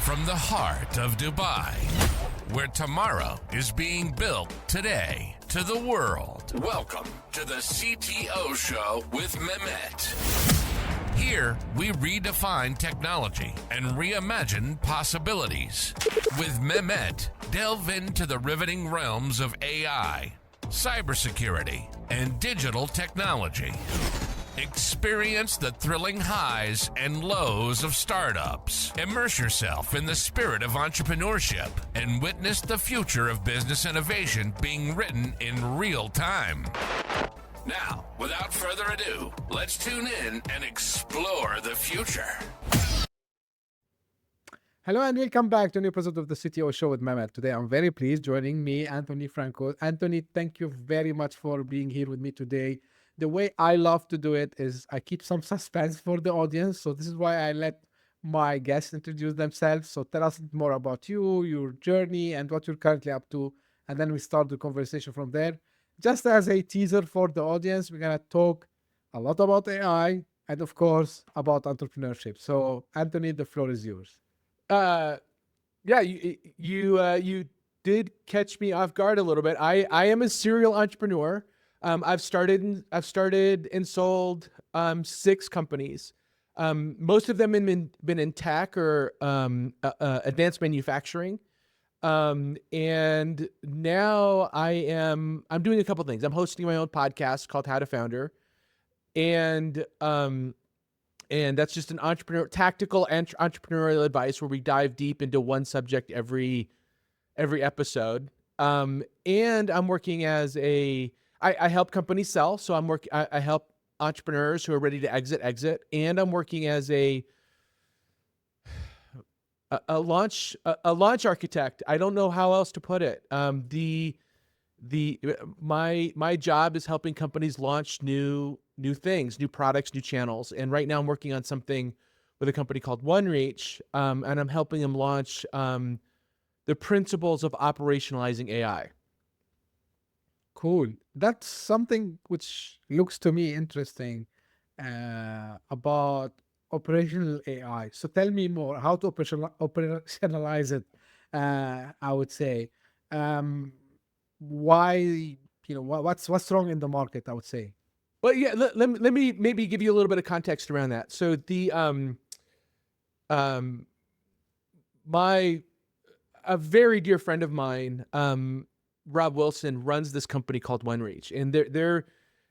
from the heart of Dubai, where tomorrow is being built today, to the world. Welcome to the CTO Show with Mehmet. Here, we redefine technology and reimagine possibilities. With Mehmet, delve into the riveting realms of AI, cybersecurity, and digital technology. Experience the thrilling highs and lows of startups. Immerse yourself in the spirit of entrepreneurship and witness the future of business innovation being written in real time. Now, without further ado, let's tune in and explore the future. Hello and welcome back to a new episode of the CTO Show with Mehmet. Today I'm very pleased joining me, Anthony Franco. Anthony, thank you very much for being here with me today. The way I love to do it is I keep some suspense for the audience. So this is why I let my guests introduce themselves. So tell us more about you, your journey, and what you're currently up to. And then we start the conversation from there. Just as a teaser for the audience, we're going to talk a lot about AI and, of course, about entrepreneurship. So, Anthony, the floor is yours. Yeah, you did catch me off guard a little bit. I am a serial entrepreneur. I've started and sold 6 companies. Most of them been in tech or advanced manufacturing. And now I'm doing a couple things. I'm hosting my own podcast called How to Founder. And that's just an tactical entrepreneurial advice where we dive deep into one subject every episode. And I'm working as I help companies sell. So I help entrepreneurs who are ready to exit. And I'm working as a launch architect. I don't know how else to put it. My job is helping companies launch new things, new products, new channels. And right now I'm working on something with a company called OneReach, and I'm helping them launch the principles of operationalizing AI. Cool. That's something which looks to me interesting about operational AI. So tell me more how to operationalize it. I would say, why, what's wrong in the market, I would say. Well, yeah, let me maybe give you a little bit of context around that. So a very dear friend of mine, Rob Wilson, runs this company called OneReach, and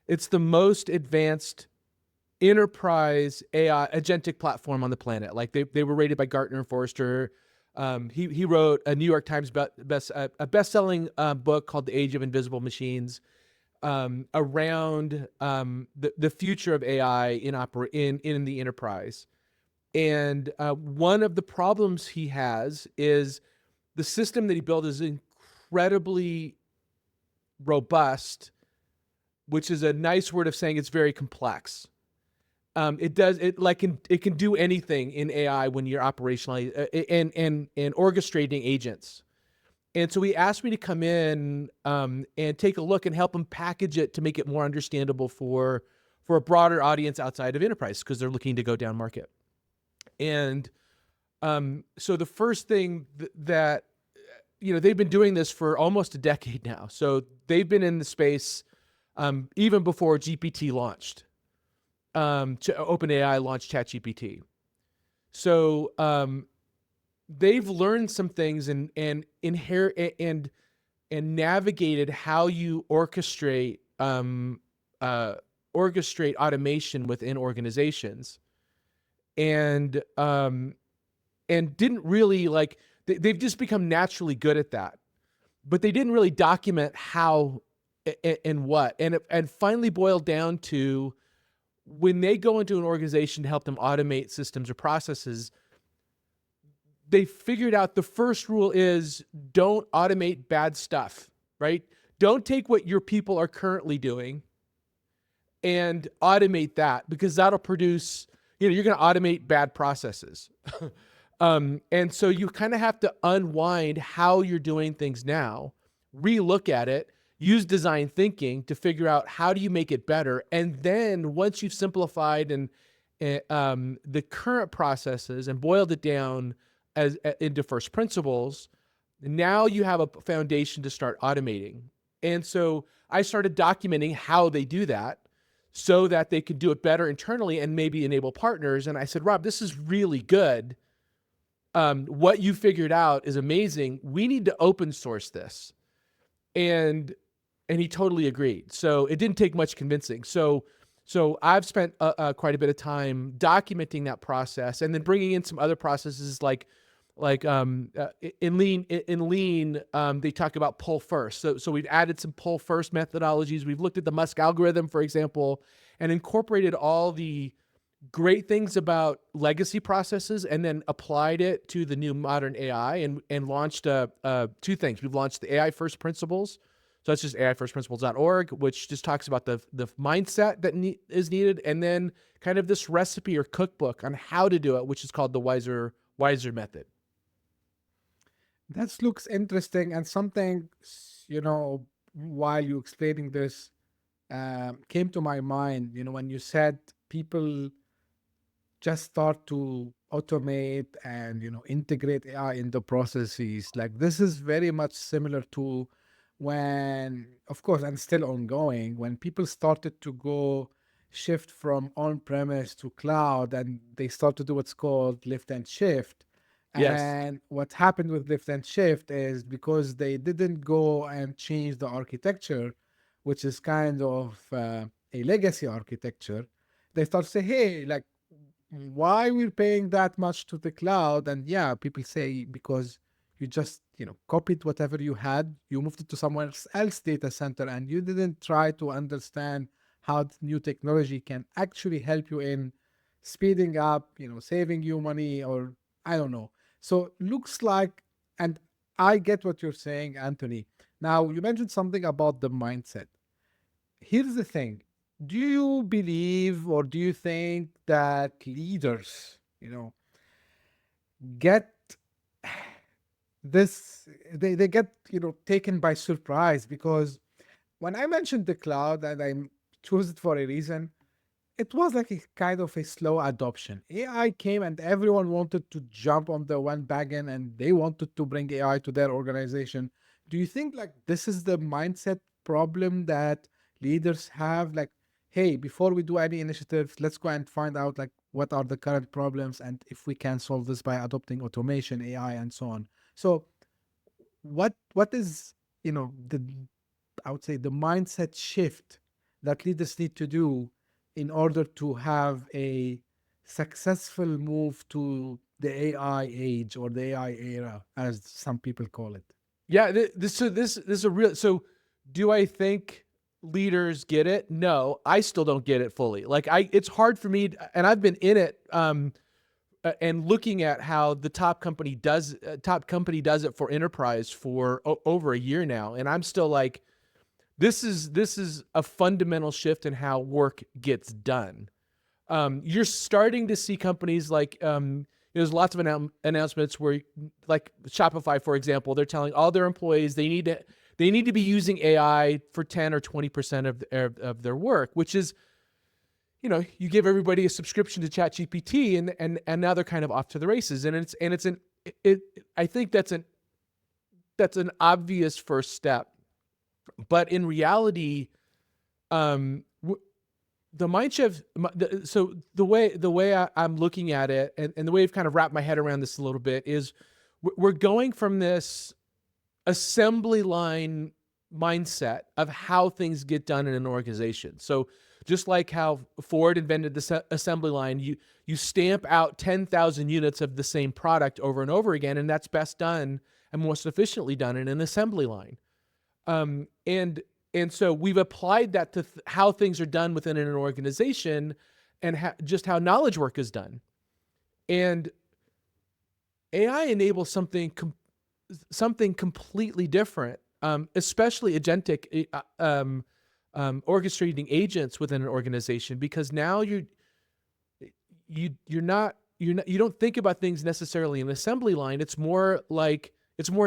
it's the most advanced enterprise AI agentic platform on the planet. Like they were rated by Gartner and Forrester. He wrote a New York Times best-selling book called The Age of Invisible Machines around the future of AI in the enterprise. And one of the problems he has is the system that he built is incredibly robust, which is a nice word of saying it's very complex. It can do anything in AI when you're operationalizing and orchestrating agents. And so he asked me to come in and take a look and help him package it to make it more understandable for a broader audience outside of enterprise, because they're looking to go down market. And so the first thing that they've been doing this for almost a decade now. So they've been in the space even before GPT launched. OpenAI launched ChatGPT. So they've learned some things and navigated how you orchestrate automation within organizations, and didn't really they've just become naturally good at that, but they didn't really document how and what, and finally boiled down to, when they go into an organization to help them automate systems or processes, they figured out the first rule is don't automate bad stuff, right? Don't take what your people are currently doing and automate that, because that'll produce, you're going to automate bad processes. And so you kind of have to unwind how you're doing things now, relook at it, use design thinking to figure out how do you make it better. And then once you've simplified the current processes and boiled it down into first principles. Now you have a foundation to start automating. And so I started documenting how they do that so that they could do it better internally and maybe enable partners. And I said, Rob, this is really good. What you figured out is amazing. We need to open source this. And he totally agreed. So it didn't take much convincing. So I've spent quite a bit of time documenting that process, and then bringing in some other processes like in lean, they talk about pull first. So we've added some pull first methodologies. We've looked at the Musk algorithm, for example, and incorporated all the great things about legacy processes, and then applied it to the new modern AI, and launched two things. We've launched the AI First Principles. So that's just AIFirstPrinciples.org, which just talks about the mindset that is needed, and then kind of this recipe or cookbook on how to do it, which is called the Wiser Method. That looks interesting, and something, while you explaining this, came to my mind, when you said people just start to automate and, integrate AI into processes. Like, this is very much similar to when, of course, and still ongoing, when people started to shift from on-premise to cloud, and they start to do what's called lift and shift. Yes. And what happened with lift and shift is, because they didn't go and change the architecture, which is kind of a legacy architecture, they start to say, hey, like, why we're paying that much to the cloud? And yeah, people say, because you just, copied whatever you had, you moved it to someone else's data center, and you didn't try to understand how the new technology can actually help you in speeding up, saving you money, or I don't know. So looks like, and I get what you're saying, Anthony. Now, you mentioned something about the mindset. Here's the thing. Do you believe, or do you think that leaders, get this, they get, taken by surprise? Because when I mentioned the cloud, and I chose it for a reason, it was like a kind of a slow adoption. AI came and everyone wanted to jump on the one wagon, and they wanted to bring AI to their organization. Do you think like this is the mindset problem that leaders have? Like, hey, before we do any initiatives, let's go and find out like what are the current problems, and if we can solve this by adopting automation, AI, and so on. So what is, the, I would say, the mindset shift that leaders need to do in order to have a successful move to the AI age, or the AI era, as some people call it? Yeah, this is a real. So, do I think leaders get it? No, I still don't get it fully. Like, it's hard for me, and I've been in it, and looking at how the top company does it for enterprise for over a year now, and I'm still like, this is a fundamental shift in how work gets done. You're starting to see companies like, there's lots of announcements where, like Shopify, for example, they're telling all their employees they need to be using AI for 10 or 20% of their work, which is, you give everybody a subscription to ChatGPT, and now they're kind of off to the races. And I think that's an obvious first step. But in reality, the mind shift. So the way I'm looking at it, and the way I've kind of wrapped my head around this a little bit, is we're going from this assembly line mindset of how things get done in an organization. So just like how Ford invented the assembly line, you stamp out 10,000 units of the same product over and over again, and that's best done and most efficiently done in an assembly line. And so we've applied that to how things are done within an organization, and just how knowledge work is done. And AI enables something completely different, especially agentic, orchestrating agents within an organization, because now you don't think about things necessarily in an assembly line. It's more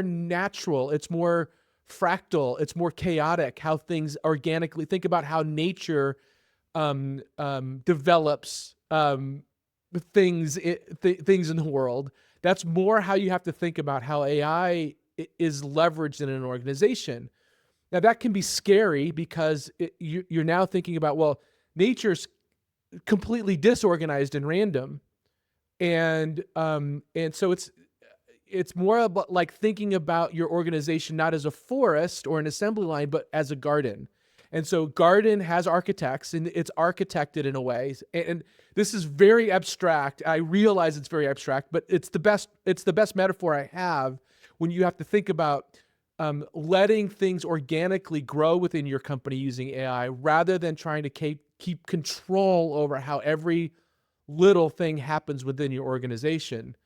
natural. It's more fractal. It's more chaotic. How things organically, think about how nature develops things in the world. That's more how you have to think about how AI is leveraged in an organization. Now that can be scary because you're now thinking about, well, nature's completely disorganized and random. And so it's more about like thinking about your organization not as a forest or an assembly line, but as a garden. And so garden has architects and it's architected in a way. And this is very abstract. I realize it's very abstract, but it's the best metaphor I have when you have to think about letting things organically grow within your company using AI rather than trying to keep control over how every little thing happens within your organization.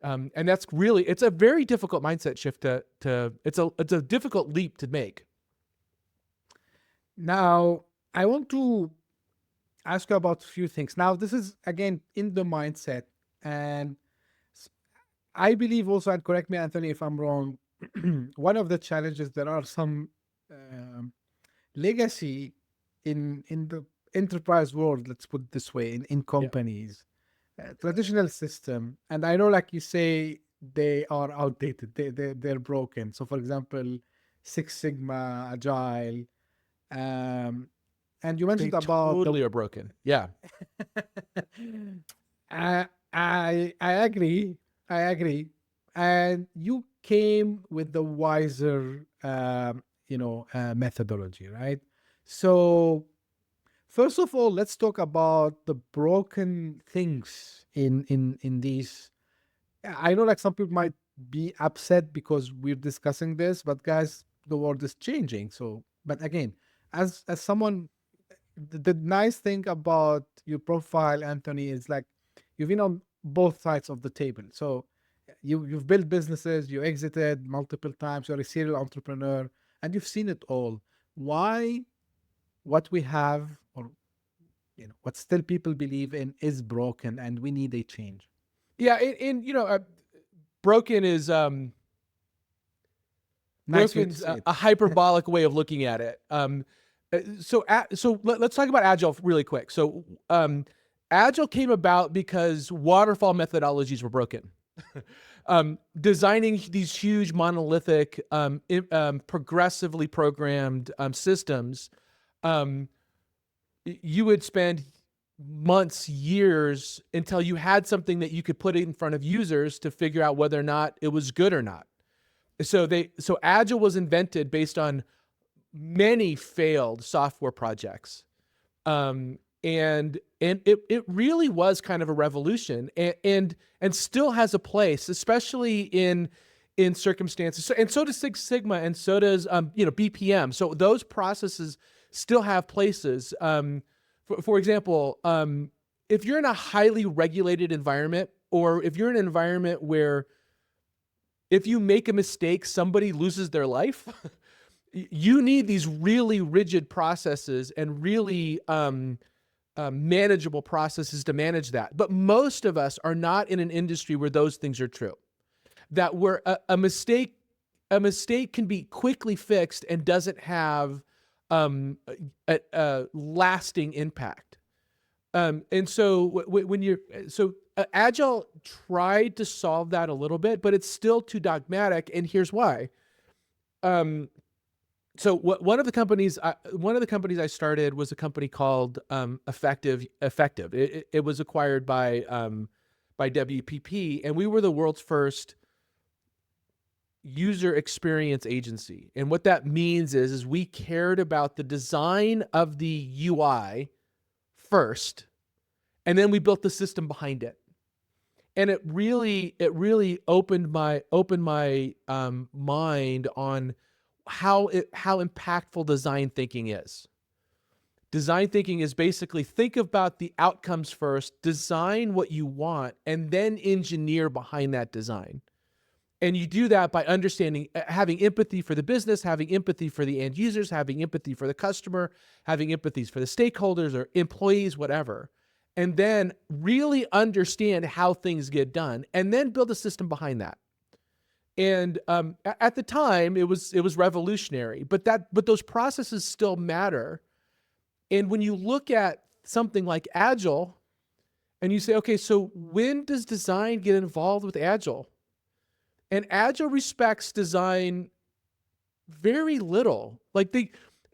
And that's really, it's a very difficult mindset shift it's a difficult leap to make. Now, I want to ask you about a few things. Now, this is again in the mindset, and I believe also, and correct me, Anthony, if I'm wrong, one of the challenges, there are some legacy in the enterprise world, let's put it this way, in companies, traditional system. And I know, like you say, they are outdated, they're broken. So for example, Six Sigma, Agile, and you mentioned They about totally are broken. Yeah. I agree. I agree. And you came with the wiser, methodology, right? So first of all, let's talk about the broken things in these. I know like some people might be upset because we're discussing this, but guys, the world is changing. So, but again, as someone, the nice thing about your profile, Anthony, is like you've been on both sides of the table. So you've built businesses, you exited multiple times, you're a serial entrepreneur, and you've seen it all. Why what we have, or what still people believe in, is broken and we need a change? Yeah. Broken is, Nice way to broken's say it. a hyperbolic way of looking at it. So let's talk about Agile really quick. So Agile came about because waterfall methodologies were broken. Designing these huge monolithic, progressively programmed systems, you would spend months, years until you had something that you could put in front of users to figure out whether or not it was good or not. So Agile was invented based on many failed software projects. And it really was kind of a revolution, and still has a place, especially in circumstances. And so does Six Sigma, and so does BPM. So those processes still have places. For example, if you're in a highly regulated environment, or if you're in an environment where if you make a mistake, somebody loses their life, you need these really rigid processes and really manageable processes to manage that. But most of us are not in an industry where those things are true. That where a mistake can be quickly fixed and doesn't have a lasting impact. And so Agile tried to solve that a little bit, but it's still too dogmatic. And here's why. So one of the companies I started was a company called Effective. It was acquired by WPP, and we were the world's first user experience agency. And what that means is we cared about the design of the UI first, and then we built the system behind it. And it really opened my mind on how impactful design thinking is. Design thinking is basically think about the outcomes first, design what you want, and then engineer behind that design. And you do that by understanding, having empathy for the business, having empathy for the end users, having empathy for the customer, having empathies for the stakeholders or employees, whatever. And then really understand how things get done, and then build a system behind that. And at the time, it was revolutionary, but those processes still matter. And when you look at something like Agile, and you say, okay, so when does design get involved with Agile? And Agile respects design very little. Like they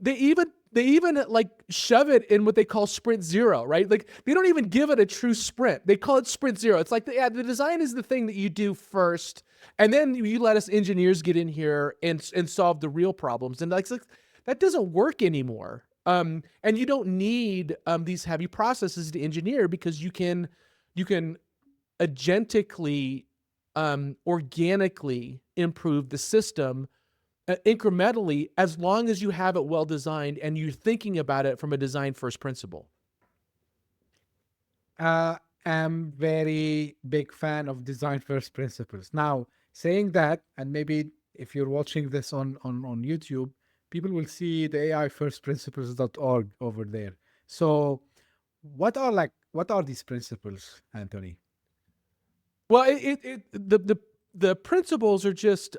even like shove it in what they call sprint zero, right? Like they don't even give it a true sprint. They call it sprint zero. It's like the design is the thing that you do first, and then you let us engineers get in here and solve the real problems. And like that doesn't work anymore. And you don't need these heavy processes to engineer, because you can agentically, organically improve the system incrementally, as long as you have it well designed and you're thinking about it from a design first principle. I'm very big fan of design first principles. Now, saying that, and maybe if you're watching this on YouTube, people will see the AI first principles.org over there. So what are these principles, Anthony? Well, the principles are just,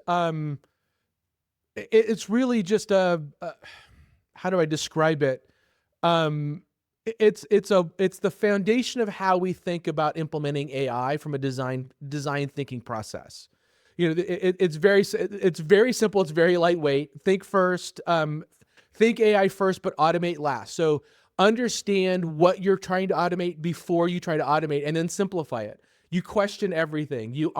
it's really just how do I describe it? It's the foundation of how we think about implementing AI from a design thinking process. You know, it's very simple. It's very lightweight. Think first, think AI first, but automate last. So understand what you're trying to automate before you try to automate, and then simplify it. You question everything. You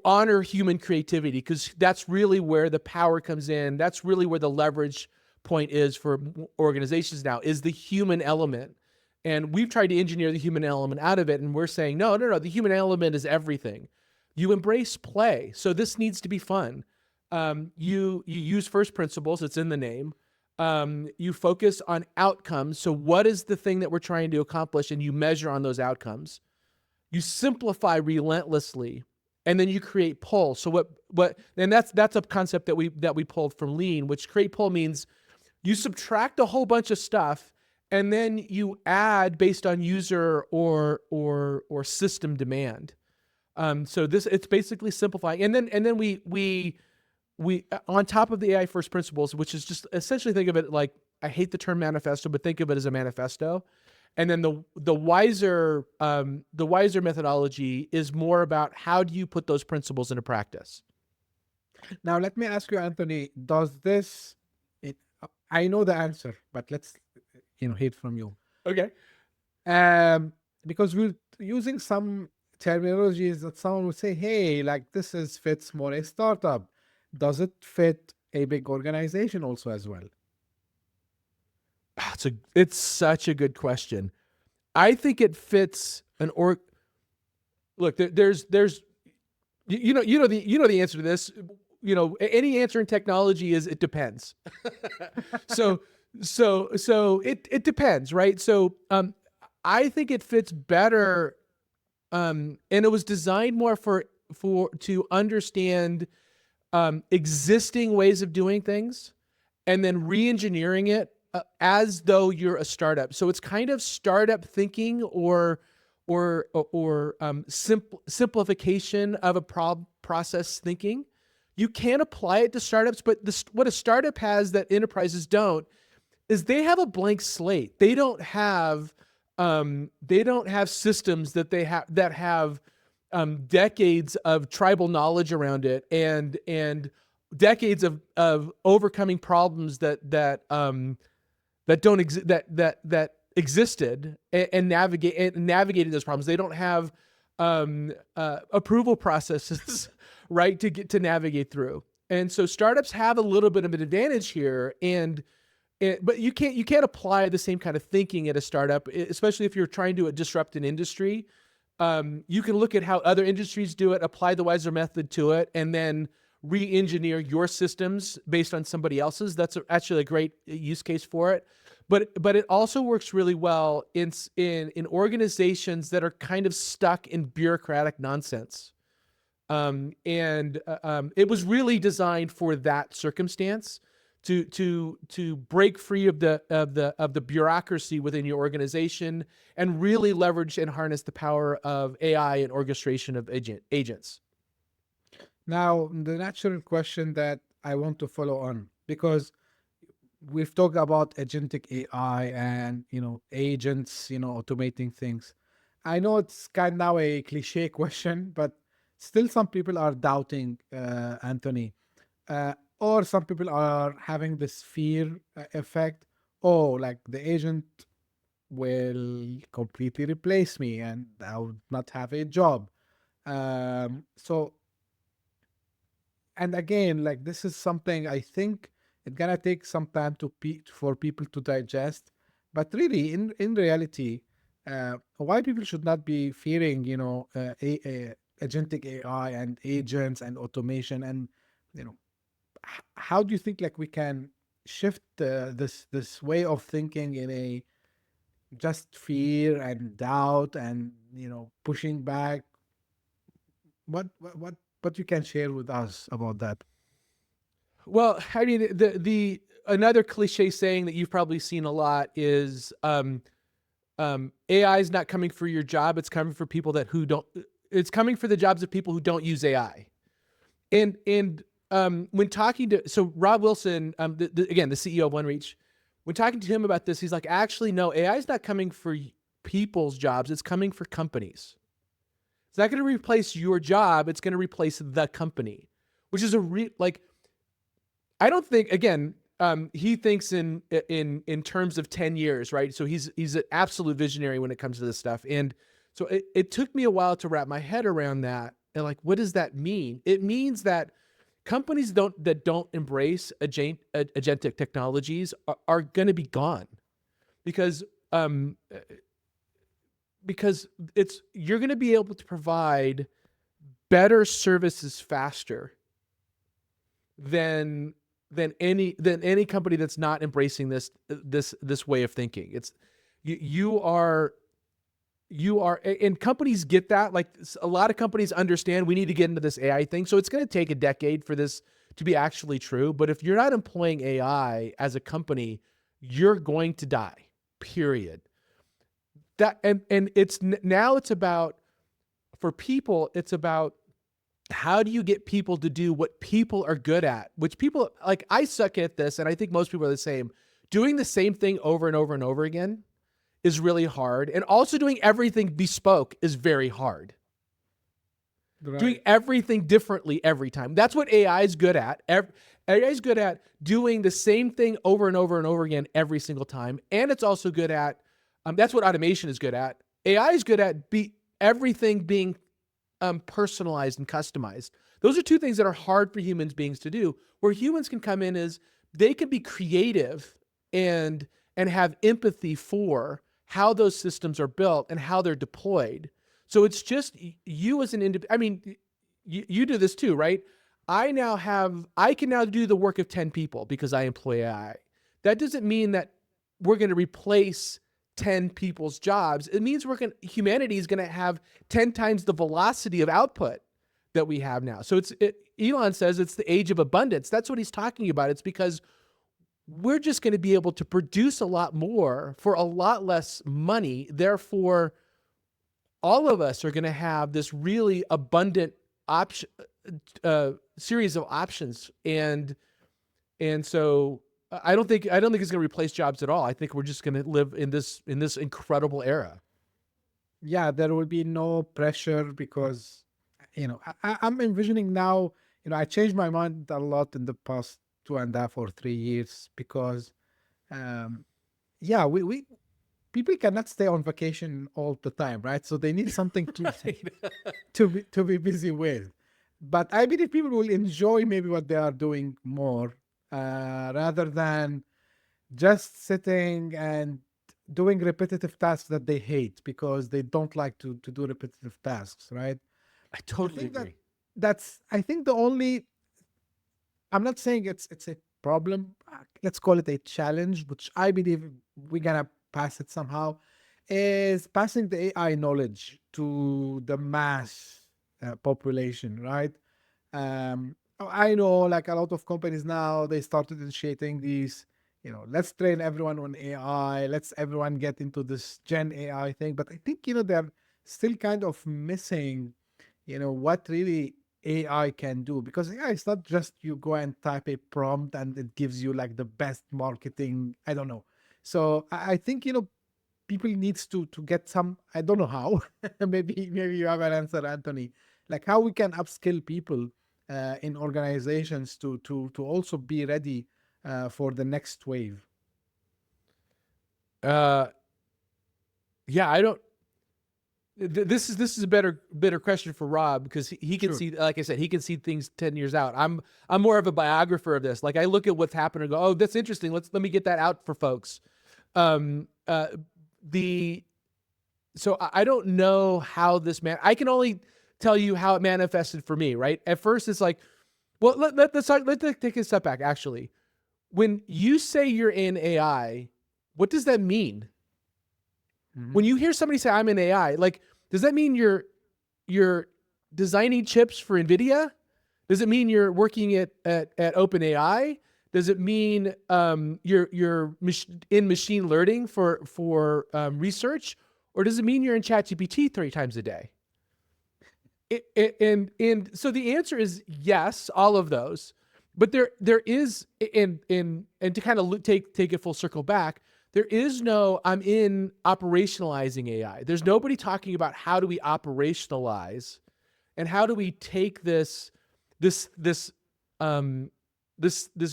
honor human creativity, because that's really where the power comes in. That's really where the leverage point is for organizations now, is the human element. And we've tried to engineer the human element out of it, and we're saying, no, the human element is everything. You embrace play. So this needs to be fun. You use first principles, it's in the name. You focus on outcomes. So what is the thing that we're trying to accomplish, and you measure on those outcomes. You simplify relentlessly, and then you create pull. So and that's a concept that we pulled from Lean, which create pull means you subtract a whole bunch of stuff, and then you add based on user or system demand. So it's basically simplifying. And then we on top of the AI first principles, which is just essentially, think of it like, I hate the term manifesto, but think of it as a manifesto. And then the wiser methodology is more about how do you put those principles into practice. Now, let me ask you, Anthony, does this, I know the answer, but let's, hear it from you. Okay. Because we're using some terminologies that someone would say, hey, like this fits more a startup. Does it fit a big organization also as well? It's such a good question. I think it fits an Look, there's you know the answer to this. Any answer in technology is it depends. so it depends, right? So I think it fits better, and it was designed more to understand existing ways of doing things, and then re-engineering it as though you're a startup. So it's kind of startup thinking or simplification of a process thinking. You can apply it to startups, but what a startup has that enterprises don't is they have a blank slate. They don't have systems that have decades of tribal knowledge around it and decades of overcoming problems that existed and navigated those problems. They don't have approval processes, right, to navigate through. And so startups have a little bit of an advantage here, but you can't apply the same kind of thinking at a startup, especially if you're trying to disrupt an industry. You can look at how other industries do it, apply the wiser method to it, and then re-engineer your systems based on somebody else's. That's actually a great use case for it. But it also works really well in organizations that are kind of stuck in bureaucratic nonsense. It was really designed for that circumstance, to break free of the bureaucracy within your organization and really leverage and harness the power of AI and orchestration of agents. Now, the natural question that I want to follow on, because we've talked about agentic AI and, agents, automating things. I know it's kind of now a cliche question, but still some people are doubting Anthony, or some people are having this fear effect. Oh, like the agent will completely replace me and I would not have a job. So, and again, like this is something I think it's gonna take some time for people to digest. But really, in reality, why people should not be fearing, agentic AI and agents and automation, and you know, how do you think like we can shift this way of thinking in a just fear and doubt and pushing back? What you can share with us about that? Well, I mean, the another cliche saying that you've probably seen a lot is AI is not coming for your job; it's coming for people who don't. It's coming for the jobs of people who don't use AI. And when talking to Rob Wilson, again the CEO of OneReach, when talking to him about this, he's like, actually, no, AI is not coming for people's jobs; it's coming for companies. It's not going to replace your job; it's going to replace the company, which is I don't think, again, he thinks in terms of 10 years, right? So he's an absolute visionary when it comes to this stuff. And so it took me a while to wrap my head around that. And like, what does that mean? It means that companies that don't embrace agentic technologies are going to be gone because you're going to be able to provide better services faster than any company that's not embracing this way of thinking. It's you are and companies get that. Like a lot of companies understand we need to get into this AI thing. So it's going to take a decade for this to be actually true. But if you're not employing AI as a company, you're going to die, period. That and now it's about, for people, it's about how do you get people to do what people are good at, which people, like I suck at this, and I think most people are the same. Doing the same thing over and over and over again is really hard. And also doing everything bespoke is very hard. Right. Doing everything differently every time. That's what AI is good at. AI is good at doing the same thing over and over and over again every single time. And it's also good at, that's what automation is good at. AI is good at everything being personalized and customized. Those are two things that are hard for human beings to do. Where humans can come in is they can be creative and have empathy for how those systems are built and how they're deployed. So it's just you as an individual. I mean, you do this too, right? I can now do the work of 10 people because I employ AI. That doesn't mean that we're going to replace 10 people's jobs. It means humanity is going to have 10 times the velocity of output that we have now. So Elon says it's the age of abundance. That's what he's talking about. It's because we're just going to be able to produce a lot more for a lot less money. Therefore, all of us are going to have this really abundant series of options. And so I don't think it's going to replace jobs at all. I think we're just going to live in this incredible era. Yeah, there will be no pressure because, I'm envisioning now, I changed my mind a lot in the past 2.5 or 3 years because, we people cannot stay on vacation all the time, right? So they need something to be busy with. But I believe people will enjoy maybe what they are doing more, rather than just sitting and doing repetitive tasks that they hate because they don't like to do repetitive tasks, right? I totally agree. I think the only, I'm not saying it's a problem. Let's call it a challenge, which I believe we're gonna pass it somehow, is passing the AI knowledge to the mass population, right? I know like a lot of companies now, they started initiating these, let's train everyone on AI, let's everyone get into this Gen AI thing. But I think, they're still kind of missing, what really AI can do, because AI is not just you go and type a prompt and it gives you like the best marketing. I don't know. So I think, people needs to get some, I don't know how, maybe you have an answer, Anthony, like how we can upskill people in organizations to also be ready for the next wave. Yeah, I don't. This is a better question for Rob, because he can Sure. see, like I said, he can see things 10 years out. I'm more of a biographer of this. Like, I look at what's happened and go, oh, that's interesting. Let me get that out for folks. So I don't know how this I can only tell you how it manifested for me, right? At first it's like, well, let's take a step back. Actually, when you say you're in AI, what does that mean? Mhm. When you hear somebody say I'm in AI, like, does that mean you're designing chips for NVIDIA? Does it mean you're working at OpenAI? Does it mean you're in machine learning for research, or does it mean you're in ChatGPT 3 times a day? And so the answer is yes, all of those. But there is, and to kind of take it full circle back, there is no I'm in operationalizing AI. There's nobody talking about how do we operationalize, and how do we take this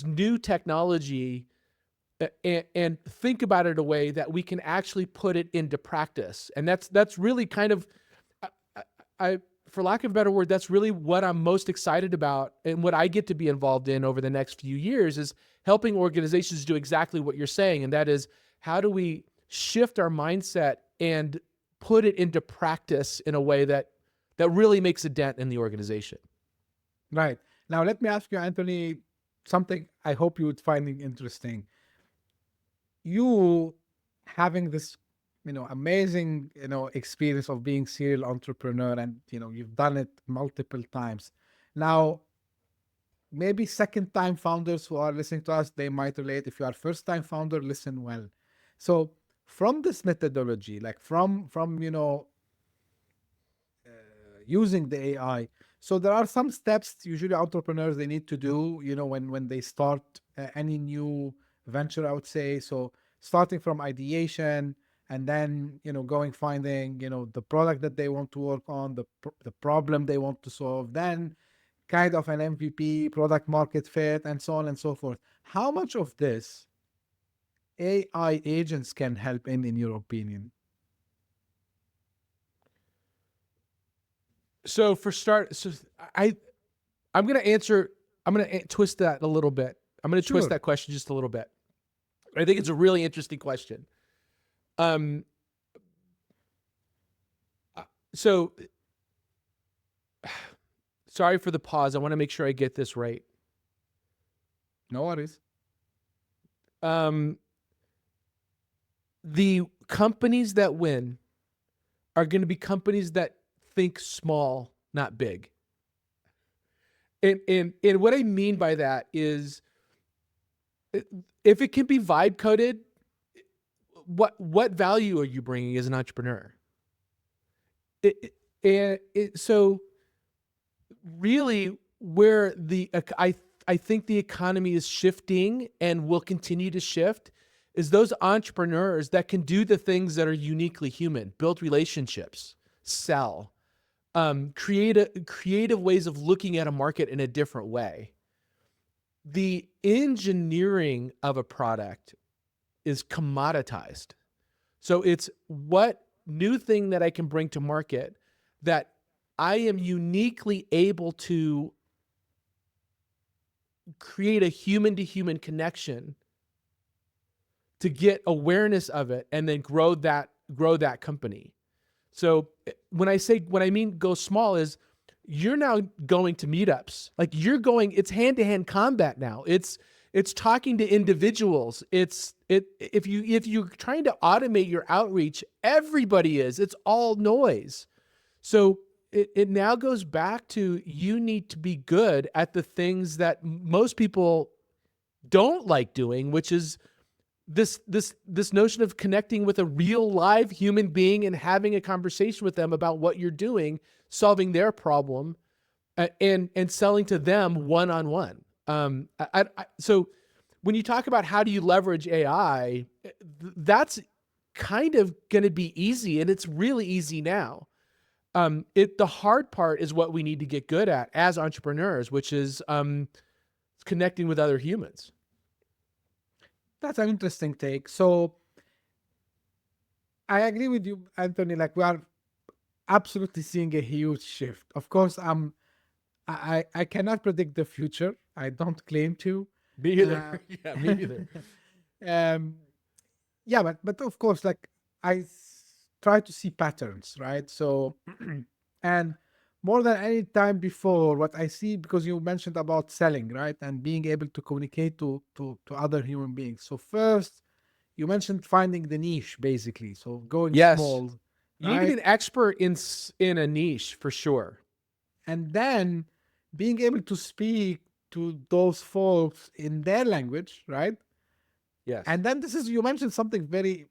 new technology and think about it in a way that we can actually put it into practice. And that's really kind of, I for lack of a better word, that's really what I'm most excited about, and what I get to be involved in over the next few years is helping organizations do exactly what you're saying. And that is, how do we shift our mindset and put it into practice in a way that really makes a dent in the organization? Right. Now, let me ask you, Anthony, something I hope you would find interesting. You having this, amazing, experience of being serial entrepreneur, and, you've done it multiple times. Now, maybe second time founders who are listening to us, they might relate. If you are first time founder, listen well. So from this methodology, like from using the AI, so there are some steps usually entrepreneurs they need to do, when they start any new venture, I would say. So starting from ideation, and then going finding the product that they want to work on, the problem they want to solve, then kind of an MVP, product market fit, and so on and so forth. How much of this AI agents can help in your opinion? So for start, I'm going to twist that a little bit. I'm going to twist Sure. that question just a little bit. I think it's a really interesting question. So sorry for the pause. I want to make sure I get this right. No worries. The companies that win are going to be companies that think small, not big. And what I mean by that is, if it can be vibe coded, what value are you bringing as an entrepreneur? So really, where I think the economy is shifting and will continue to shift is those entrepreneurs that can do the things that are uniquely human: build relationships, sell, creative ways of looking at a market in a different way. The engineering of a product is commoditized. So it's what new thing that I can bring to market that I am uniquely able to create a human-to-human connection to get awareness of it, and then grow that company. So when I mean go small is, you're now going to meetups. Like, it's hand-to-hand combat now. It's talking to individuals. If you're trying to automate your outreach, everybody is. It's all noise. So it now goes back to, you need to be good at the things that most people don't like doing, which is this notion of connecting with a real live human being and having a conversation with them about what you're doing, solving their problem, and selling to them one-on-one. So when you talk about how do you leverage AI, that's kind of going to be easy, and it's really easy now. The hard part is what we need to get good at as entrepreneurs, which is connecting with other humans. That's an interesting take. So I agree with you, Anthony. Like, we are absolutely seeing a huge shift. Of course, I cannot predict the future. I don't claim to. Me either. Yeah, me either. Yeah, but of course, like, try to see patterns, right? So, and more than any time before, what I see, because you mentioned about selling, right, and being able to communicate to other human beings. So first, you mentioned finding the niche, basically. So going Yes. small, You need to be an expert in a niche for sure. and then being able to speak to those folks in their language, right? Yes. And then you mentioned something very,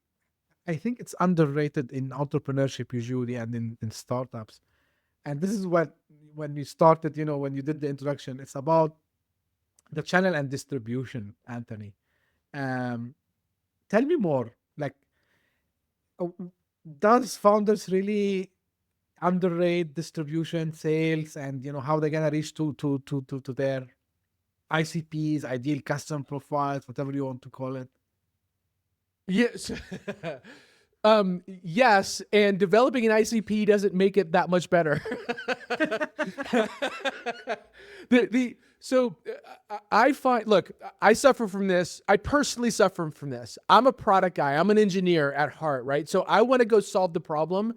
I think it's underrated in entrepreneurship usually and in startups. And this is what, when you started, when you did the introduction, it's about the channel and distribution, Anthony. Tell me more. Like, uh, does founders really underrate distribution, sales, and how they're gonna reach to their ICPs, ideal custom profiles, whatever you want to call it? Yes. Yes, and developing an ICP doesn't make it that much better. I find, look, I suffer from this. I personally suffer from this. I'm a product guy. I'm an engineer at heart, right? So I want to go solve the problem,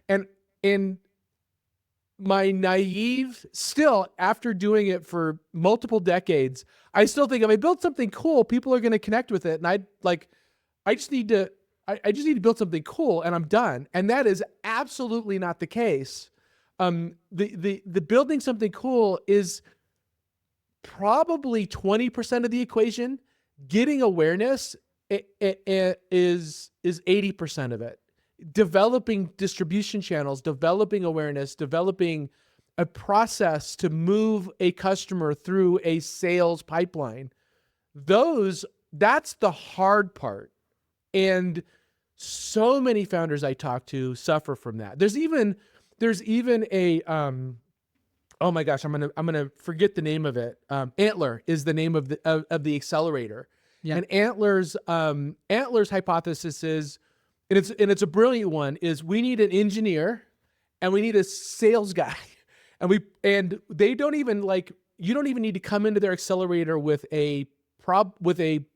and in my naive, still after doing it for multiple decades, I still think if I build something cool, people are going to connect with it, and I just need to build something cool and I'm done. And that is absolutely not the case. The building something cool is probably 20% of the equation. Getting awareness is 80% of it. Developing distribution channels, developing awareness, developing a process to move a customer through a sales pipeline. That's the hard part. And so many founders I talk to suffer from that. There's even a oh my gosh, I'm gonna forget the name of it. Antler is the name of the accelerator. Yeah. And Antler's hypothesis is, and it's a brilliant one, is we need an engineer and we need a sales guy. And they don't even you don't even need to come into their accelerator with a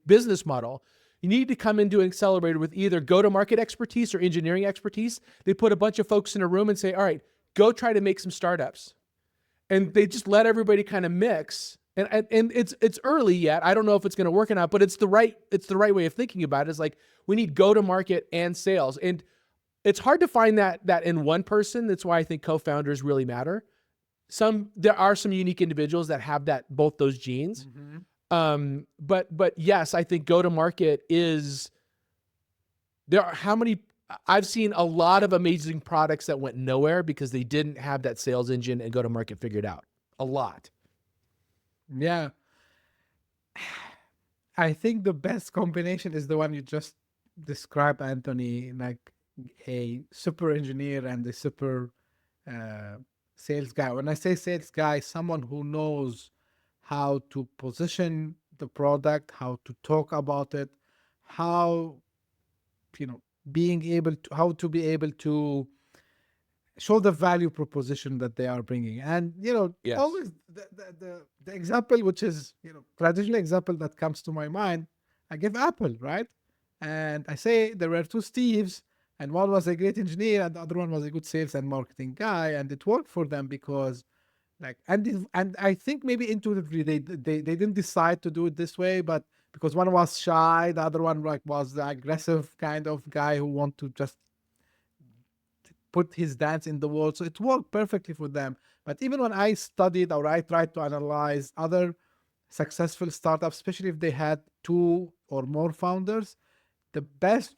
business model. You need to come into an accelerator with either go-to-market expertise or engineering expertise. They put a bunch of folks in a room and say, all right, go try to make some startups. And they just let everybody kind of mix. And it's early yet. I don't know if it's going to work or not, but it's the right way of thinking about it. It's like, we need go-to-market and sales. And it's hard to find that in one person. That's why I think co-founders really matter. There are some unique individuals that have both those genes. Mm-hmm. But yes, I think go-to-market is, I've seen a lot of amazing products that went nowhere because they didn't have that sales engine and go-to-market figured out. A lot. Yeah. I think the best combination is the one you just described, Anthony, like a super engineer and a super sales guy. When I say sales guy, someone who knows how to position the product, how to talk about it, how how to be able to show the value proposition that they are bringing. And Yes. always the example, which is traditional example that comes to my mind, I give Apple, right? And I say there were two Steves, and one was a great engineer and the other one was a good sales and marketing guy, and it worked for them because and I think maybe intuitively they didn't decide to do it this way, but because one was shy, the other one was the aggressive kind of guy who want to just put his dance in the world. So it worked perfectly for them. But even when I studied or I tried to analyze other successful startups, especially if they had two or more founders, the best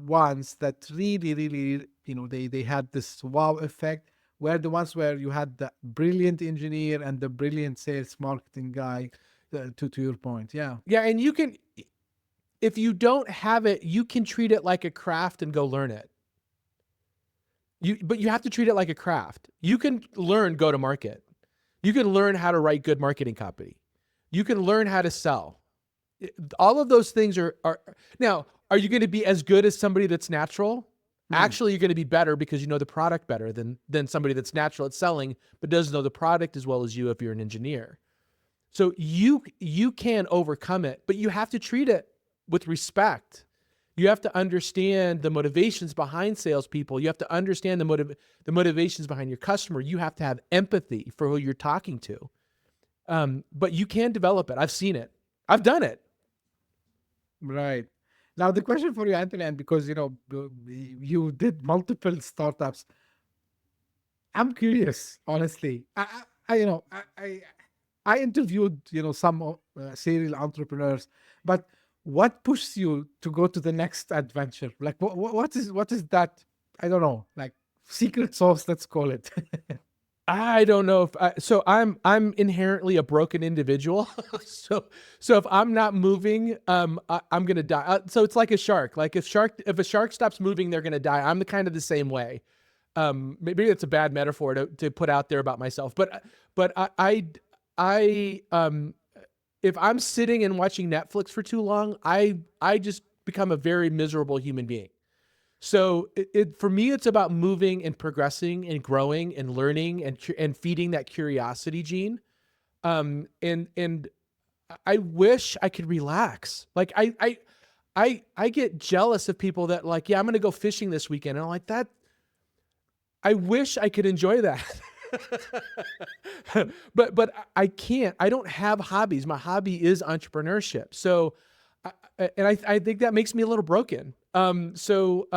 ones that really they had this wow effect were the ones where you had the brilliant engineer and the brilliant sales marketing guy, to your point. Yeah. Yeah, and if you don't have it, you can treat it like a craft and go learn it. But you have to treat it like a craft. You can learn go to market. You can learn how to write good marketing copy. You can learn how to sell. All of those things are now, are you going to be as good as somebody that's natural? Actually, you're going to be better because you know the product better than somebody that's natural at selling, but doesn't know the product as well as you if you're an engineer. So you can overcome it, but you have to treat it with respect. You have to understand the motivations behind salespeople. You have to understand the motivations behind your customer. You have to have empathy for who you're talking to. But you can develop it. I've seen it. I've done it. Right. Now the question for you, Anthony, and because you did multiple startups, I'm curious, honestly. I interviewed some serial entrepreneurs, but what pushes you to go to the next adventure? Like what is that? I don't know, like secret sauce, let's call it. I don't know so I'm inherently a broken individual. so if I'm not moving, I'm gonna die. So it's like a shark. Like if a shark stops moving, they're gonna die. I'm the same way. Maybe it's a bad metaphor to put out there about myself, but I if I'm sitting and watching Netflix for too long, I just become a very miserable human being. So for me, it's about moving and progressing and growing and learning and feeding that curiosity gene. And I wish I could relax. Like I get jealous of people that like, yeah, I'm going to go fishing this weekend. And I'm like that. I wish I could enjoy that. but I can't. I don't have hobbies. My hobby is entrepreneurship. So, I think that makes me a little broken. So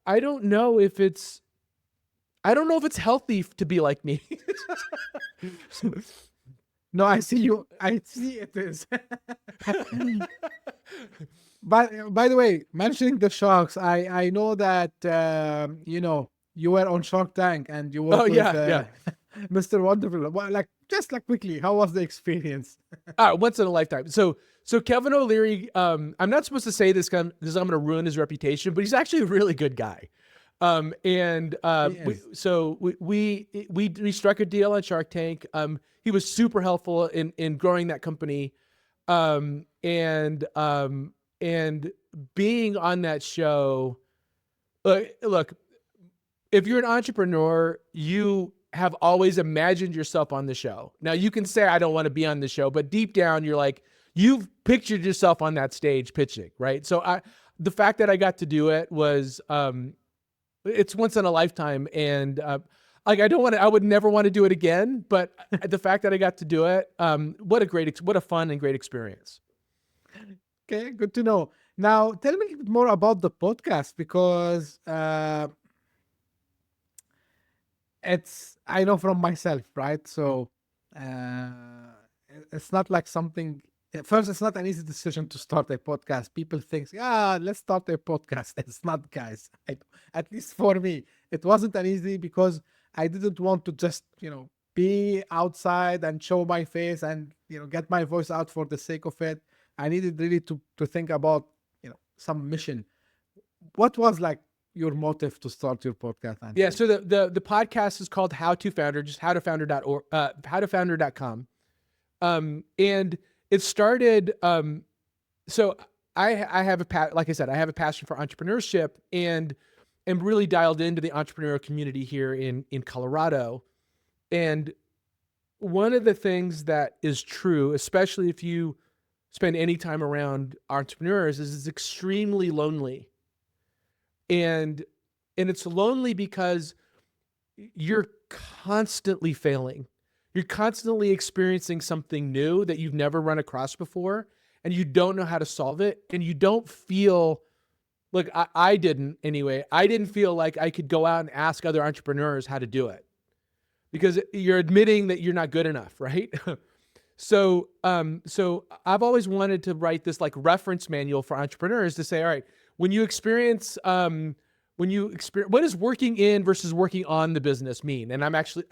I don't know if it's healthy to be like me. No, I see you. I see it is. By the way, mentioning the sharks, I know that you were on Shark Tank and you worked with Mr. Wonderful. Well, just quickly, how was the experience? Once in a lifetime. So Kevin O'Leary, I'm not supposed to say this because I'm going to ruin his reputation, but he's actually a really good guy. We struck a deal on Shark Tank. He was super helpful in growing that company. And being on that show, look, if you're an entrepreneur, you have always imagined yourself on the show. Now you can say, I don't want to be on the show, but deep down you're like, you've pictured yourself on that stage pitching, right? So the fact that I got to do it was, it's once in a lifetime. And, I would never want to do it again, but the fact that I got to do it, what a fun and great experience. Okay, good to know. Now, tell me a bit more about the podcast because I know from myself, right? So it's not like something. At first, it's not an easy decision to start a podcast. People think, let's start a podcast. It's not, guys. At least for me, it wasn't an easy because I didn't want to just, be outside and show my face and, get my voice out for the sake of it. I needed really to think about, some mission. What was your motive to start your podcast, Anthony? Yeah. So the podcast is called How to Founder, just howtofounder.org, howtofounder.com. And it started, so I have like I said, I have a passion for entrepreneurship and am really dialed into the entrepreneurial community here in Colorado. And one of the things that is true, especially if you spend any time around entrepreneurs, is it's extremely lonely. And it's lonely because you're constantly failing. You're constantly experiencing something new that you've never run across before, and you don't know how to solve it. And you don't feel, look, I didn't anyway. I didn't feel like I could go out and ask other entrepreneurs how to do it because you're admitting that you're not good enough, right? So I've always wanted to write this reference manual for entrepreneurs to say, all right, when you experience when you experience, what does working in versus working on the business mean? And I'm actually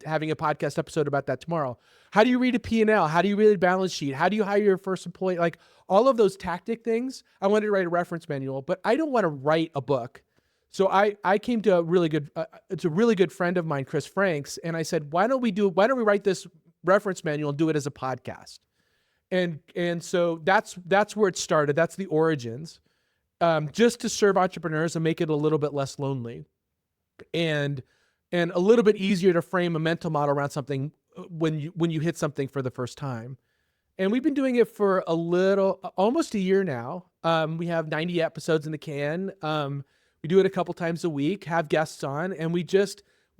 having a podcast episode about that tomorrow. How do you read a P&L? How do you read a balance sheet? How do you hire your first employee? Like all of those tactic things. I wanted to write a reference manual, but I don't want to write a book. So I came to it's a really good friend of mine, Chris Franks, and I said, why don't we write this reference manual and do it as a podcast? And so that's where it started. That's the origins. Just to serve entrepreneurs and make it a little bit less lonely, and a little bit easier to frame a mental model around something when you hit something for the first time. And we've been doing it for almost a year now. We have 90 episodes in the can. We do it a couple times a week, have guests on, and we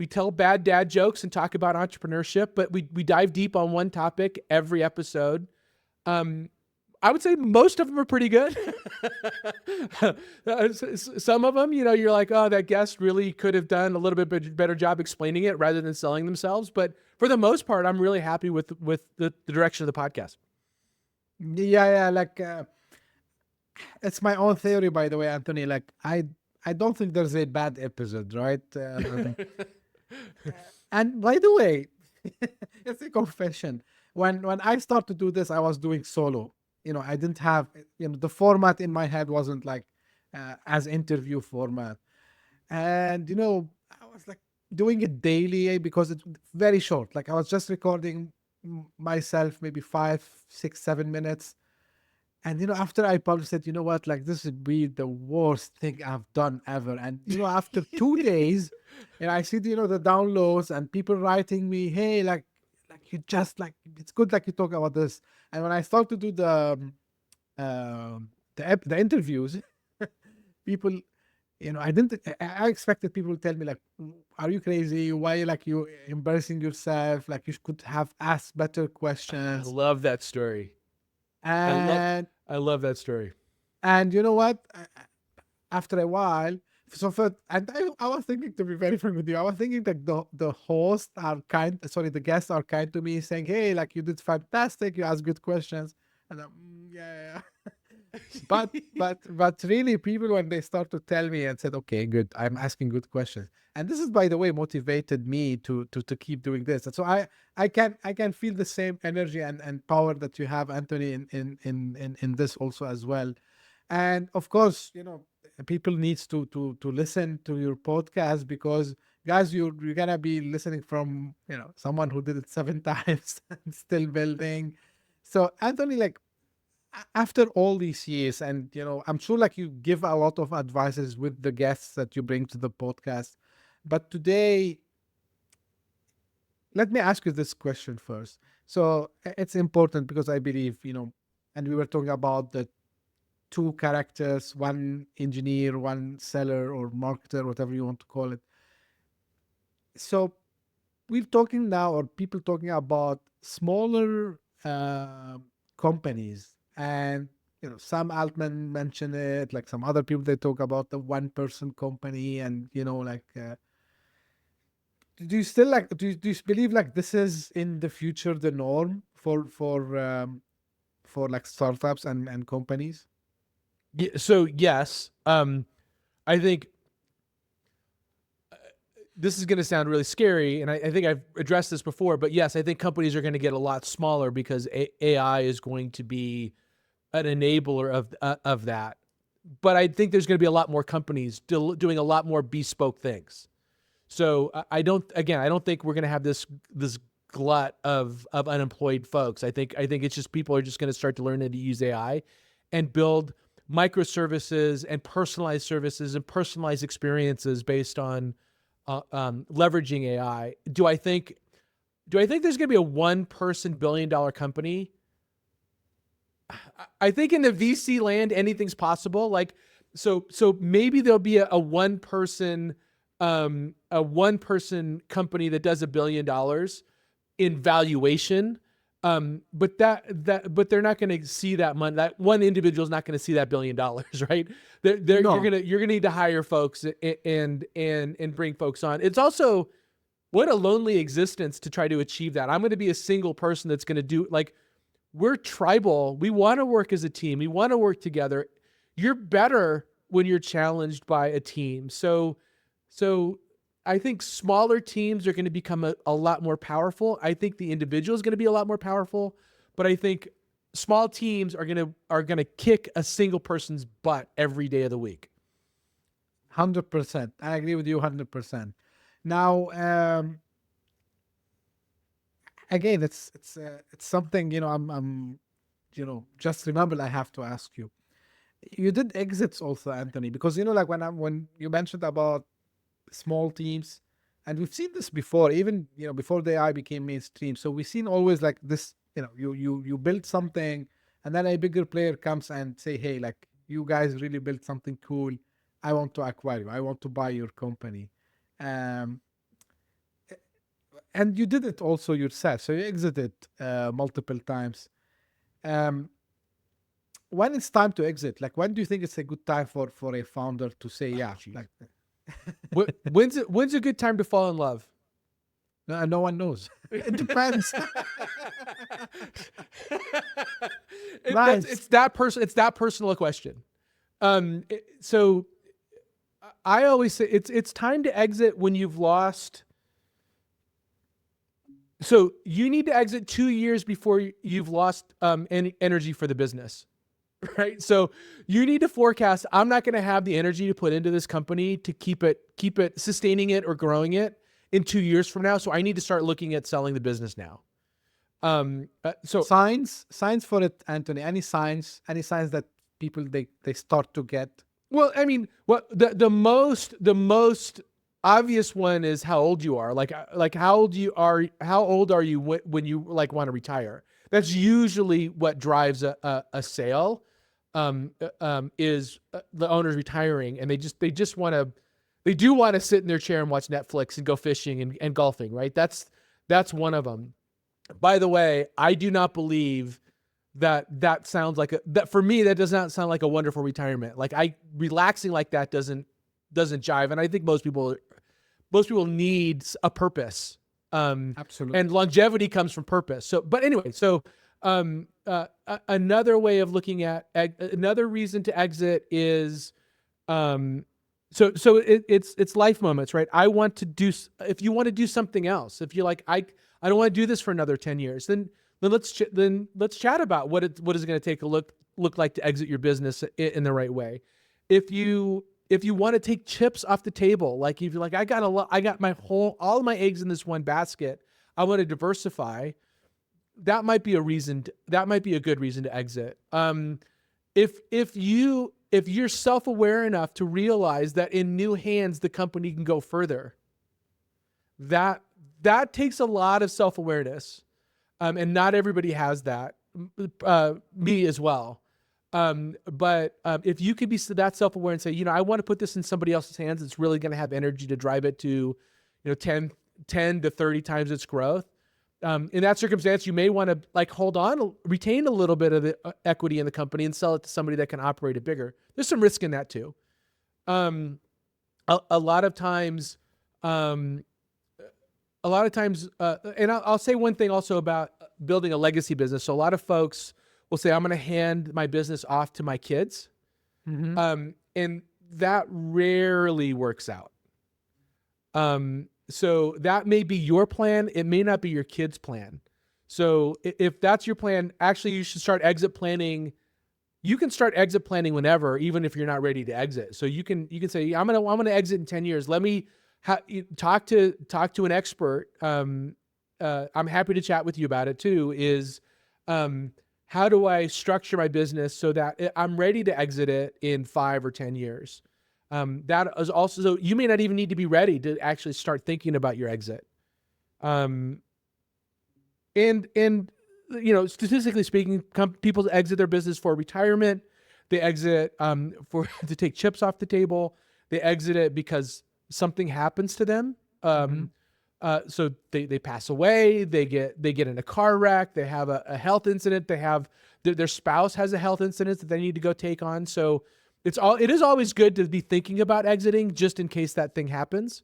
tell bad dad jokes and talk about entrepreneurship, but we dive deep on one topic every episode. I would say most of them are pretty good. Some of them, you're like, oh, that guest really could have done a little bit better job explaining it rather than selling themselves. But for the most part, I'm really happy with the direction of the podcast. Yeah. Like, it's my own theory, by the way, Anthony. Like, I don't think there's a bad episode, right? And by the way, it's a confession. When I started to do this, I was doing solo. I didn't have, the format in my head wasn't like as interview format. And, I was like doing it daily because it's very short. Like I was just recording myself maybe 5, 6, 7 minutes. And, after I published it, what, like this would be the worst thing I've done ever. And, after 2 days, I see, the downloads and people writing me, hey, like you just like, it's good like you talk about this. And when I start to do the interviews, people, I expected people to tell me like, are you crazy? Why like you embarrassing yourself? Like you could have asked better questions. I love that story. And I love that story. And you know what? After a while, I was thinking, to be very frank with you, I was thinking that the guests are kind to me, saying, "Hey, like you did fantastic. You asked good questions." And I'm, yeah. but really, people when they start to tell me and said, "Okay, good, I'm asking good questions," and this is, by the way, motivated me to keep doing this. And so I can feel the same energy and power that you have, Anthony, in this also as well. And of course, people needs to listen to your podcast, because guys, you're gonna be listening from someone who did it 7 times and still building. So Anthony, like after all these years, and I'm sure like you give a lot of advices with the guests that you bring to the podcast, but today let me ask you this question first. So it's important because I believe, and we were talking about the 2 characters, one engineer, one seller or marketer, whatever you want to call it. So we're talking now, or people talking about smaller companies, and some Altman mentioned it, like some other people, they talk about the 1-person company, and do you still like do you believe like this is in the future the norm for like startups and companies? Yeah, so yes, I think this is going to sound really scary, and I think I've addressed this before, but yes, I think companies are going to get a lot smaller because AI is going to be an enabler of that. But I think there's going to be a lot more companies doing a lot more bespoke things. So I don't think we're going to have this glut of unemployed folks. I think it's just people are just going to start to learn how to use AI and build microservices and personalized services and personalized experiences based on leveraging AI. Do I think there's going to be a 1-person billion-dollar company? I think in the VC land, anything's possible. Like, so maybe there'll be a 1-person company that does $1 billion in valuation. But they're not going to see that money. That one individual is not going to see that $1 billion, right? No. You're gonna need to hire folks and bring folks on. It's also what a lonely existence to try to achieve that. I'm going to be a single person that's going to do, like, we're tribal. We want to work as a team. We want to work together. You're better you're challenged by a team. So I think smaller teams are going to become a lot more powerful. I think the individual is going to be a lot more powerful, but I think small teams are going to kick a single person's butt every day of the week. 100%. I agree with you 100%. Now, again, it's something, I'm just remember I have to ask you. You did exits also, Anthony, because like when you mentioned about small teams, and we've seen this before, even before the AI became mainstream. So we've seen always like this, you build something, and then a bigger player comes and say, hey, like you guys really built something cool. I want to acquire you. I want to buy your company. And you did it also yourself. So you exited multiple times. When it's time to exit, like when do you think it's a good time for a founder to say, yeah, like when's a good time to fall in love? No one knows. It depends. Nice. It's that personal a question. So I always say it's time to exit when you've lost. So you need to exit 2 years before you've lost any energy for the business, right? So you need to forecast, I'm not going to have the energy to put into this company to keep it sustaining it or growing it in 2 years from now. So I need to start looking at selling the business now. So signs for it, Anthony. Any signs that people they start to get? Well, I mean, the most obvious one is how old you are. Like how old are you when you like want to retire? That's usually what drives a sale. Is the owner's retiring and they do want to sit in their chair and watch Netflix and go fishing and golfing, right? That's one of them. By the way, I do not believe that sounds like that for me, that does not sound like a wonderful retirement. Like relaxing like that doesn't jive. And I think most people need a purpose. Absolutely. And longevity comes from purpose. So, but anyway, another way of looking at another reason to exit is, it's life moments, right? If you want to do something else, if you're like, I don't want to do this for another 10 years, then let's chat about what is going to take a look like to exit your business in the right way. If you want to take chips off the table, like if you're like, I got all of my eggs in this one basket, I want to diversify. That might be a good reason to exit. If you're self-aware enough to realize that in new hands, the company can go further, that takes a lot of self-awareness. And not everybody has that, me as well. But if you could be that self-aware and say, I want to put this in somebody else's hands, it's really going to have energy to drive it to, 10 to 30 times its growth. In that circumstance, you may want to retain a little bit of the equity in the company and sell it to somebody that can operate it bigger. There's some risk in that too. A lot of times, and I'll say one thing also about building a legacy business. So a lot of folks will say, I'm going to hand my business off to my kids. Mm-hmm. And that rarely works out. So that may be your plan. It may not be your kid's plan. So if that's your plan, actually you should start exit planning. You can start exit planning whenever, even if you're not ready to exit. So you can say, I'm going to exit in 10 years. Let me talk to an expert. I'm happy to chat with you about it too, is how do I structure my business so that I'm ready to exit it in 5 or 10 years? That is also, so you may not even need to be ready to actually start thinking about your exit. And statistically speaking, people exit their business for retirement. They exit to take chips off the table. They exit it because something happens to them. So they pass away, they get in a car wreck, they have a health incident, they have their spouse has a health incident that they need to go take on. So it is always good to be thinking about exiting just in case that thing happens.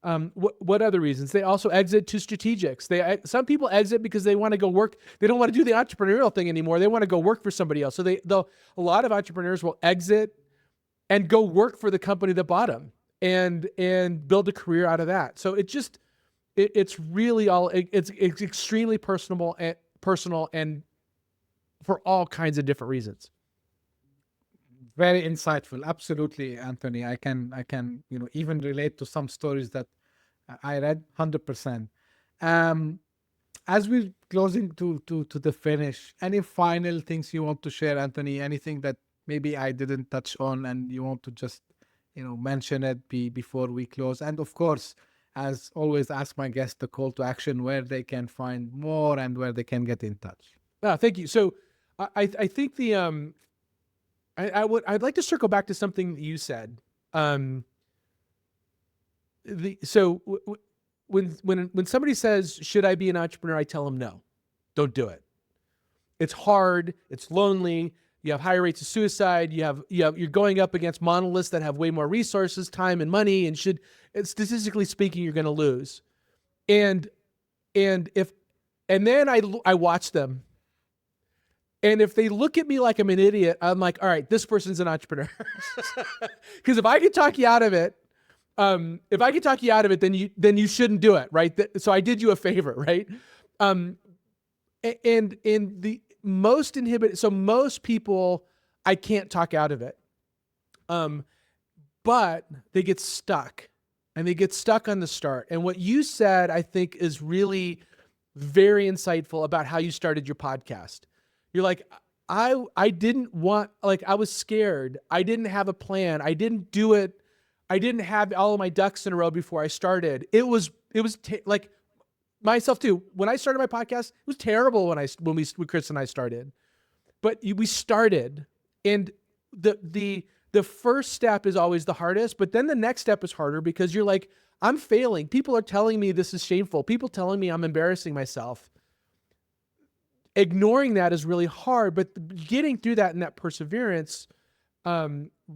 What other reasons? They also exit to strategics. Some people exit because they want to go work. They don't want to do the entrepreneurial thing anymore. They want to go work for somebody else. So a lot of entrepreneurs will exit and go work for the company that bought them and build a career out of that. So it's really all, it's extremely personal and for all kinds of different reasons. Very insightful. Absolutely, Anthony. I can, even relate to some stories that I read 100%. As we're closing to the finish, any final things you want to share, Anthony? Anything that maybe I didn't touch on and you want to just, mention it before we close? And of course, as always, ask my guests the call to action, where they can find more and where they can get in touch. Thank you. So I think I'd like to circle back to something that you said. When somebody says, should I be an entrepreneur? I tell them, no, don't do it. It's hard. It's lonely. You have higher rates of suicide. You're going up against monoliths that have way more resources, time and money, and statistically speaking, you're going to lose. And then I watch them. And if they look at me like I'm an idiot, I'm like, all right, this person's an entrepreneur. Because if I can talk you out of it, then you shouldn't do it, right? So I did you a favor, right? And the most inhibited, so most people, I can't talk out of it. But they get stuck, and they get stuck on the start. And what you said, I think, is really very insightful about how you started your podcast. You're like, I didn't want, like, I was scared. I didn't have a plan. I didn't do it. I didn't have all of my ducks in a row before I started. It was like myself too. When I started my podcast, it was terrible when Chris and I started, but we started, and the first step is always the hardest, but then the next step is harder because you're like, I'm failing. People are telling me this is shameful. People telling me I'm embarrassing myself. Ignoring that is really hard, but getting through that and that perseverance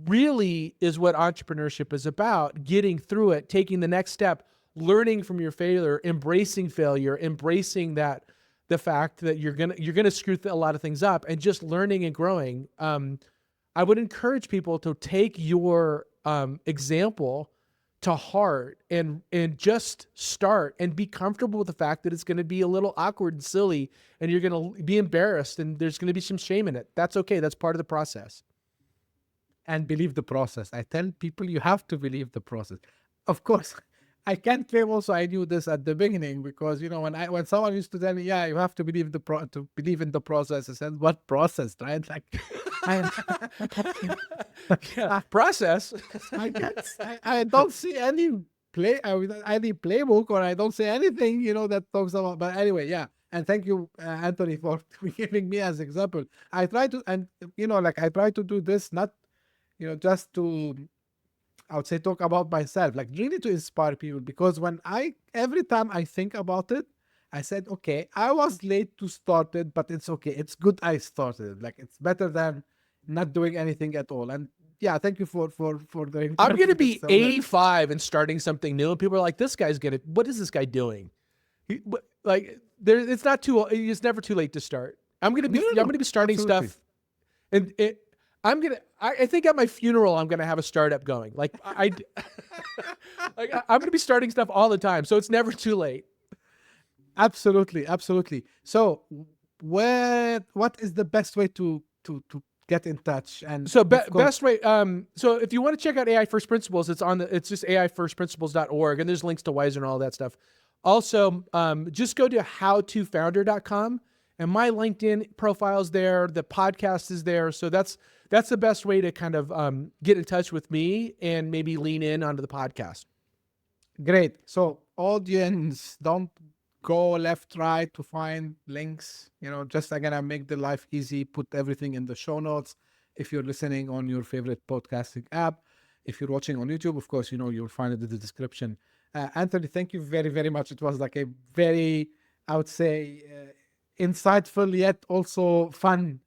really is what entrepreneurship is about. Getting through it, taking the next step, learning from your failure, embracing failure, embracing the fact that you're gonna screw a lot of things up, and just learning and growing. I would encourage people to take your example to heart and just start and be comfortable with the fact that it's going to be a little awkward and silly, and you're going to be embarrassed, and there's going to be some shame in it. That's okay. That's part of the process. And believe the process. I tell people you have to believe the process. Of course, I can't claim also I knew this at the beginning, because when someone used to tell me, yeah, you have to believe to believe in the process, I said, what process, right? Like, process. I don't see any playbook, or I don't see anything that talks about. But anyway, yeah. And thank you, Anthony, for giving me as example. I try to, and I try to do this not just to, I would say, talk about myself, like really to inspire people, because every time I think about it, I said, okay, I was late to start it, but it's okay. It's good I started. Like, it's better than not doing anything at all. And yeah, thank you for the. I'm going to be 85 and starting something new, and people are like, what is this guy doing? It's not too, it's never too late to start. I'm going to be starting absolutely. stuff, and I think at my funeral, I'm going to have a startup going. Like I'm going to be starting stuff all the time. So it's never too late. Absolutely. So what is the best way to get in touch? And so best way. So if you want to check out AI First Principles, it's just AIFirstPrinciples.org, and there's links to Wiser and all that stuff. Also, just go to howtofounder.com, and my LinkedIn profile is there. The podcast is there. So that's the best way to kind of get in touch with me and maybe lean in onto the podcast. Great. So audience, don't go left, right to find links. Just again, make the life easy. Put everything in the show notes. If you're listening on your favorite podcasting app, if you're watching on YouTube, of course, you'll find it in the description. Anthony, thank you very, very much. It was like a very, I would say, insightful yet also fun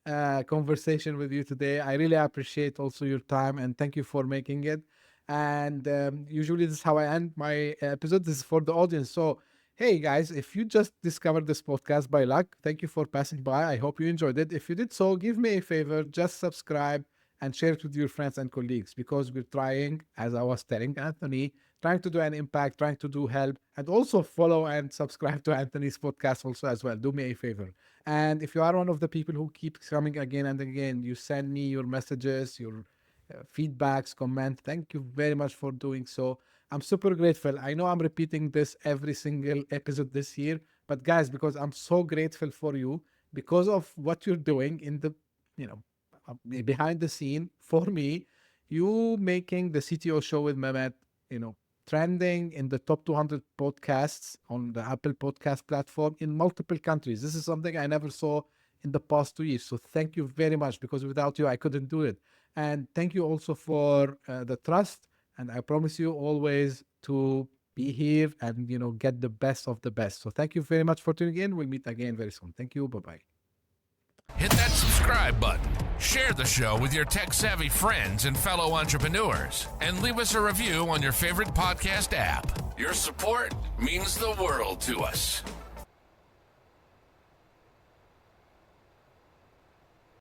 conversation with you today. I really appreciate also your time, and thank you for making it. And usually this is how I end my episode. This is for the audience. So, hey guys, if you just discovered this podcast by luck, thank you for passing by. I hope you enjoyed it. If you did so, give me a favor, just subscribe and share it with your friends and colleagues, because we're trying, as I was telling Anthony, trying to do an impact, trying to do help, and also follow and subscribe to Anthony's podcast also as well. Do me a favor. And if you are one of the people who keeps coming again and again, you send me your messages, your feedbacks, comment. Thank you very much for doing so. I'm super grateful. I know I'm repeating this every single episode this year, but guys, because I'm so grateful for you, because of what you're doing in the, behind the scene for me, you making the CTO show with Mehmet, trending in the top 200 podcasts on the Apple podcast platform in multiple countries. This is something I never saw in the past 2 years. So thank you very much, because without you, I couldn't do it. And thank you also for the trust. And I promise you always to be here and, get the best of the best. So thank you very much for tuning in. We'll meet again very soon. Thank you. Bye-bye. Hit that subscribe button, share the show with your tech-savvy friends and fellow entrepreneurs, and leave us a review on your favorite podcast app. Your support means the world to us.